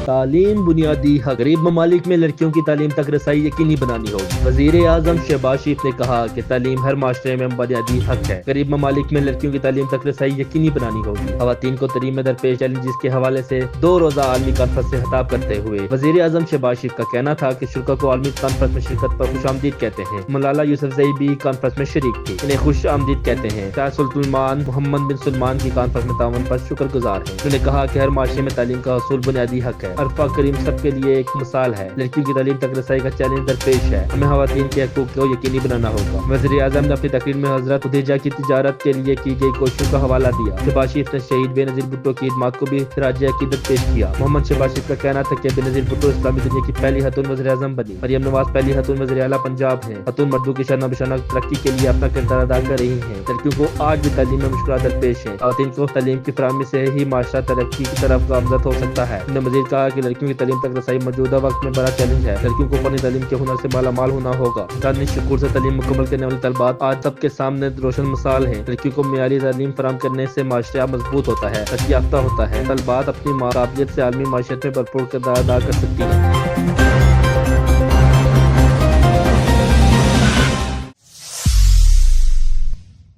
تعلیم بنیادی حق، غریب ممالک میں لڑکیوں کی تعلیم تک رسائی یقینی بنانی ہوگی۔ وزیر اعظم شہباز شریف نے کہا کہ تعلیم ہر معاشرے میں بنیادی حق ہے، غریب ممالک میں لڑکیوں کی تعلیم تک رسائی یقینی بنانی ہوگی۔ خواتین کو تعلیم میں درپیش چیلنجز کے حوالے سے 2 روزہ عالمی کانفرنس سے خطاب کرتے ہوئے وزیر اعظم شہباز شریف کا کہنا تھا کہ شرکاء کو عالمی کانفرنس میں شرکت پر خوش آمدید کہتے ہیں۔ ملالہ یوسفزئی بھی کانفرنس میں شریک تھی، انہیں خوش آمدید کہتے ہیں۔ شاہ سلطان محمد بن سلمان کی کانفرنس میں تعاون پر شکر گزار ہیں۔ انہوں نے کہا کہ ہر معاشرے میں تعلیم کا حصول بنیادی حق ہے۔ عرفہ کریم سب کے لیے ایک مثال ہے۔ لڑکیوں کی تعلیم تک رسائی کا چیلنج درپیش ہے، ہمیں خواتین کے حقوق کو یقینی بنانا ہوگا۔ وزیر اعظم نے اپنی تقریر میں حضرت خدیجہ کی تجارت کے لیے کی گئی کوششوں کا حوالہ دیا۔ شہباز شریف نے شہید بے نظیر بھٹو کی خدمات کو بھی خراج عقیدت پیش کیا۔ محمد شہباز شریف کا کہنا تھا کہ بے نظیر بھٹو اسلامی دنیا کی پہلی خاتون وزیر اعظم بنی۔ مریم نواز پہلی خاتون وزیر اعلیٰ پنجاب ہیں۔ خاتون مردوں کی شانہ بشانہ ترقی کے لیے اپنا کردار ادا کر رہی ہیں۔ لڑکیوں کو آج بھی تعلیم میں مشکلات درپیش ہیں۔ خواتین کو تعلیم کی فراہمی سے ہی معاشرہ ترقی کی طرف گامزن ہو سکتا ہے۔ انہوں نے مزید کہا کہ لڑکیوں کی تعلیم تک رسائی موجودہ وقت میں بڑا چیلنج ہے۔ لڑکیوں کو فنی تعلیم کے ہنر سے مالا مال ہونا ہوگا۔ دانش شکور سے تعلیم مکمل کرنے والی طالبات آج سب کے سامنے روشن مثال ہیں۔ لڑکیوں کو معیاری تعلیم فراہم کرنے سے معاشرہ مضبوط ہوتا ہے، ترقی یافتہ ہوتا ہے۔ طالبات اپنی قابلیت سے عالمی معیشت میں بھرپور کردار ادا کر سکتی ہیں۔